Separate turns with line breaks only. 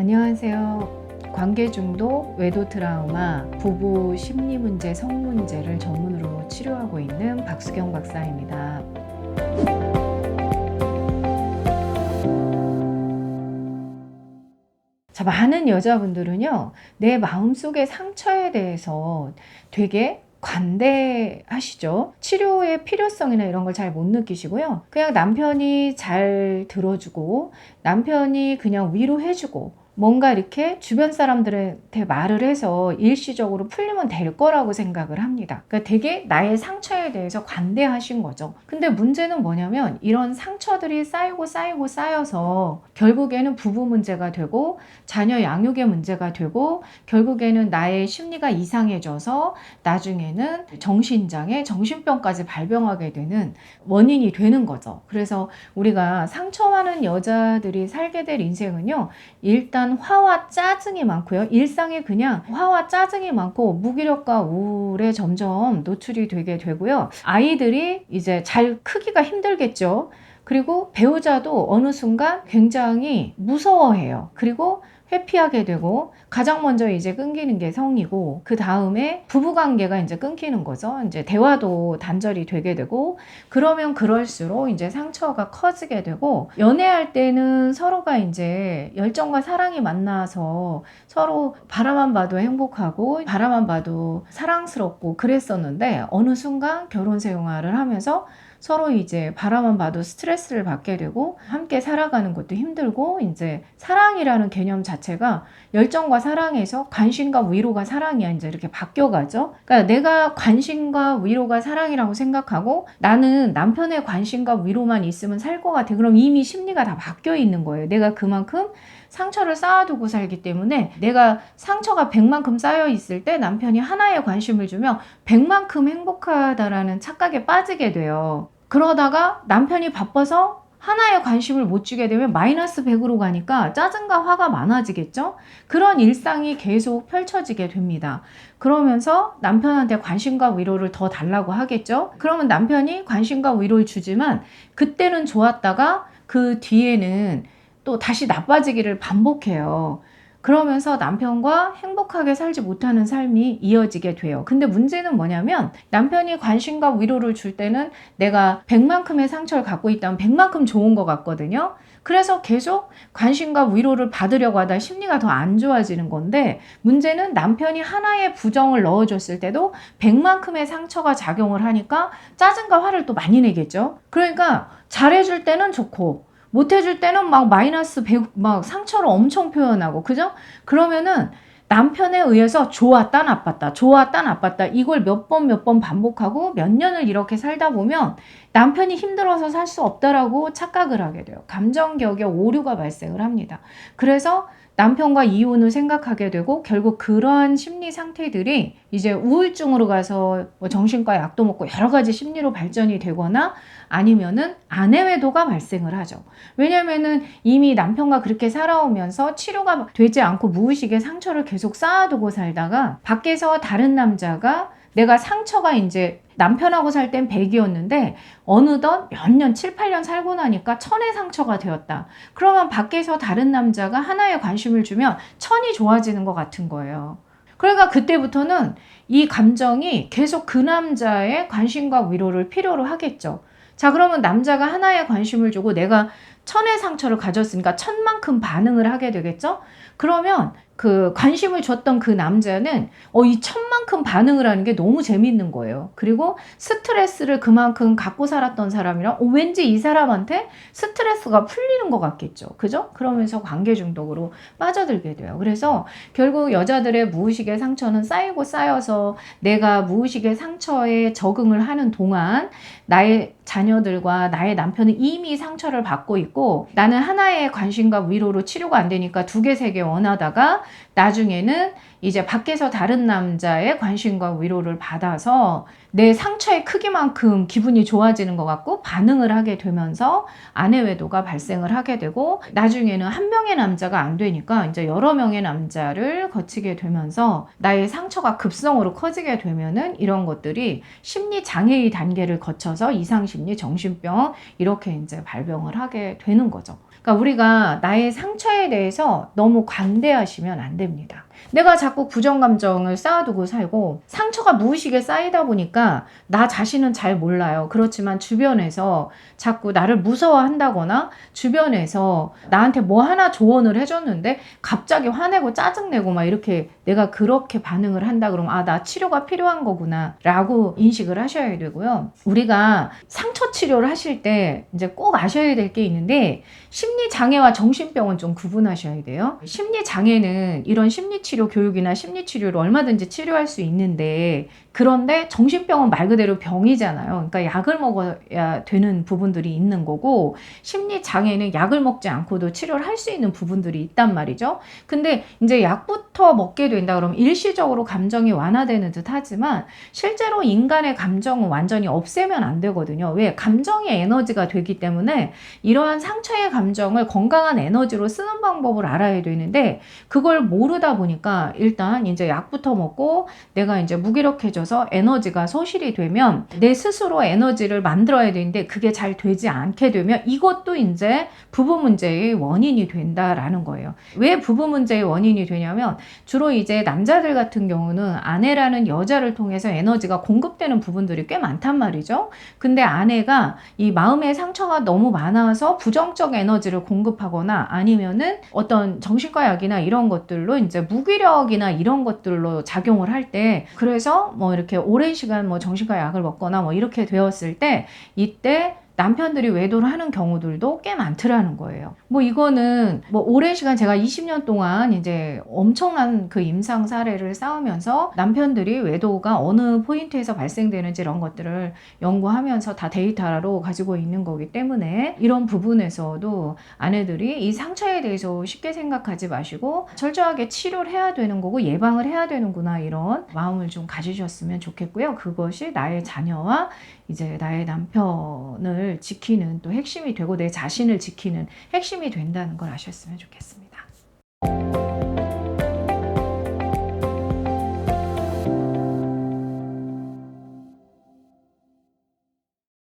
안녕하세요. 관계 중독, 외도 트라우마, 부부 심리 문제, 성 문제를 전문으로 치료하고 있는 박수경 박사입니다. 자, 많은 여자분들은요, 내 마음속의 상처에 대해서 되게 관대하시죠. 치료의 필요성이나 이런 걸 잘 못 느끼시고요. 그냥 남편이 잘 들어주고, 남편이 그냥 위로해주고, 뭔가 이렇게 주변 사람들한테 말을 해서 일시적으로 풀리면 될 거라고 생각을 합니다. 그러니까 되게 나의 상처에 대해서 관대하신 거죠. 근데 문제는 뭐냐면 이런 상처들이 쌓여서 결국에는 부부 문제가 되고 자녀 양육의 문제가 되고 결국에는 나의 심리가 이상해져서 나중에는 정신장애, 정신병까지 발병하게 되는 원인이 되는 거죠. 그래서 우리가 상처 많은 여자들이 살게 될 인생은요, 일단 화와 짜증이 많고요. 일상에 그냥 화와 짜증이 많고 무기력과 우울에 점점 노출이 되게 되고요. 아이들이 이제 잘 크기가 힘들겠죠. 그리고 배우자도 어느 순간 굉장히 무서워해요. 그리고 회피하게 되고 가장 먼저 이제 끊기는 게 성이고 그 다음에 부부관계가 이제 끊기는 거죠. 이제 대화도 단절이 되게 되고 그러면 그럴수록 이제 상처가 커지게 되고 연애할 때는 서로가 이제 열정과 사랑이 만나서 서로 바라만 봐도 행복하고 바라만 봐도 사랑스럽고 그랬었는데 어느 순간 결혼 생활을 하면서 서로 이제 바라만 봐도 스트레스를 받게 되고 함께 살아가는 것도 힘들고 이제 사랑이라는 개념 자체가 열정과 사랑에서 관심과 위로가 사랑이야 이제 이렇게 바뀌어가죠. 그러니까 내가 관심과 위로가 사랑이라고 생각하고 나는 남편의 관심과 위로만 있으면 살 것 같아. 그럼 이미 심리가 다 바뀌어 있는 거예요. 내가 그만큼 상처를 쌓아두고 살기 때문에 내가 상처가 100만큼 쌓여 있을 때 남편이 하나의 관심을 주면 100만큼 행복하다라는 착각에 빠지게 돼요. 그러다가 남편이 바빠서 하나의 관심을 못 주게 되면 마이너스 100으로 가니까 짜증과 화가 많아지겠죠? 그런 일상이 계속 펼쳐지게 됩니다. 그러면서 남편한테 관심과 위로를 더 달라고 하겠죠? 그러면 남편이 관심과 위로를 주지만 그때는 좋았다가 그 뒤에는 또 다시 나빠지기를 반복해요. 그러면서 남편과 행복하게 살지 못하는 삶이 이어지게 돼요. 근데 문제는 뭐냐면 남편이 관심과 위로를 줄 때는 내가 100만큼의 상처를 갖고 있다면 100만큼 좋은 것 같거든요. 그래서 계속 관심과 위로를 받으려고 하다 심리가 더 안 좋아지는 건데 문제는 남편이 하나의 부정을 넣어줬을 때도 100만큼의 상처가 작용을 하니까 짜증과 화를 또 많이 내겠죠. 그러니까 잘해줄 때는 좋고 못해줄 때는 막 마이너스 100, 막 상처를 엄청 표현하고, 그죠? 그러면은 남편에 의해서 좋았다, 나빴다, 좋았다, 나빴다, 이걸 몇 번 반복하고 몇 년을 이렇게 살다 보면 남편이 힘들어서 살 수 없다라고 착각을 하게 돼요. 감정격의 오류가 발생을 합니다. 그래서 남편과 이혼을 생각하게 되고 결국 그러한 심리 상태들이 이제 우울증으로 가서 뭐 정신과 약도 먹고 여러 가지 심리로 발전이 되거나 아니면은 아내외도가 발생을 하죠. 왜냐면은 이미 남편과 그렇게 살아오면서 치료가 되지 않고 무의식에 상처를 계속 쌓아두고 살다가 밖에서 다른 남자가 내가 상처가 이제 남편하고 살 땐 100이었는데 어느덧 몇 년, 7, 8년 살고 나니까 1000의 상처가 되었다. 그러면 밖에서 다른 남자가 하나의 관심을 주면 1000이 좋아지는 것 같은 거예요. 그러니까 그때부터는 이 감정이 계속 그 남자의 관심과 위로를 필요로 하겠죠. 자, 그러면 남자가 하나의 관심을 주고 내가 1000의 상처를 가졌으니까 1000만큼 반응을 하게 되겠죠? 그러면 그 관심을 줬던 그 남자는 이 1000만큼 반응을 하는 게 너무 재밌는 거예요. 그리고 스트레스를 그만큼 갖고 살았던 사람이랑 왠지 이 사람한테 스트레스가 풀리는 것 같겠죠. 그죠? 그러면서 관계 중독으로 빠져들게 돼요. 그래서 결국 여자들의 무의식의 상처는 쌓이고 쌓여서 내가 무의식의 상처에 적응을 하는 동안 나의 자녀들과 나의 남편은 이미 상처를 받고 있고 나는 하나의 관심과 위로로 치료가 안 되니까 2개, 3개 원하다가 나중에는 이제 밖에서 다른 남자의 관심과 위로를 받아서 내 상처의 크기만큼 기분이 좋아지는 것 같고 반응을 하게 되면서 아내외도가 발생을 하게 되고 나중에는 한 명의 남자가 안 되니까 이제 여러 명의 남자를 거치게 되면서 나의 상처가 급성으로 커지게 되면은 이런 것들이 심리 장애의 단계를 거쳐서 이상심리, 정신병 이렇게 이제 발병을 하게 되는 거죠. 그러니까 우리가 나의 상처에 대해서 너무 관대하시면 안 됩니다. 내가 자꾸 부정감정을 쌓아두고 살고 상처가 무의식에 쌓이다 보니까 나 자신은 잘 몰라요. 그렇지만 주변에서 자꾸 나를 무서워한다거나 주변에서 나한테 뭐 하나 조언을 해줬는데 갑자기 화내고 짜증내고 막 이렇게 내가 그렇게 반응을 한다 그러면 아, 나 치료가 필요한 거구나 라고 인식을 하셔야 되고요. 우리가 상처 치료를 하실 때 이제 꼭 아셔야 될 게 있는데 심리장애와 정신병은 좀 구분하셔야 돼요. 심리장애는 이런 심리치료 교육이나 심리치료를 얼마든지 치료할 수 있는데 그런데 정신병은 말 그대로 병이잖아요. 그러니까 약을 먹어야 되는 부분들이 있는 거고 심리장애는 약을 먹지 않고도 치료를 할 수 있는 부분들이 있단 말이죠. 근데 이제 약부터 먹게 된다 그러면 일시적으로 감정이 완화되는 듯 하지만 실제로 인간의 감정은 완전히 없애면 안 되거든요. 왜? 감정이 에너지가 되기 때문에 이러한 상처의 감정을 건강한 에너지로 쓰는 방법을 알아야 되는데 그걸 모르다 보니까 일단 이제 약부터 먹고 내가 이제 무기력해져서 에너지가 소실이 되면 내 스스로 에너지를 만들어야 되는데 그게 잘 되지 않게 되면 이것도 이제 부부 문제의 원인이 된다라는 거예요. 왜 부부 문제의 원인이 되냐면 주로 이제 남자들 같은 경우는 아내라는 여자를 통해서 에너지가 공급되는 부분들이 꽤 많단 말이죠. 근데 아내가 이 마음의 상처가 너무 많아서 부정적 에너지를 공급하거나 아니면은 어떤 정신과 약이나 이런 것들로 이제 무기력이나 이런 것들로 작용을 할 때 그래서 뭐 이렇게 오랜 시간 뭐 정신과 약을 먹거나 뭐 이렇게 되었을 때 이때 남편들이 외도를 하는 경우들도 꽤 많더라는 거예요. 뭐 이거는 뭐 오랜 시간 제가 20년 동안 이제 엄청난 그 임상 사례를 쌓으면서 남편들이 외도가 어느 포인트에서 발생되는지 이런 것들을 연구하면서 다 데이터로 가지고 있는 거기 때문에 이런 부분에서도 아내들이 이 상처에 대해서 쉽게 생각하지 마시고 철저하게 치료를 해야 되는 거고 예방을 해야 되는구나 이런 마음을 좀 가지셨으면 좋겠고요. 그것이 나의 자녀와 이제 나의 남편을 지키는 또 핵심이 되고 내 자신을 지키는 핵심이 된다는 걸 아셨으면 좋겠습니다.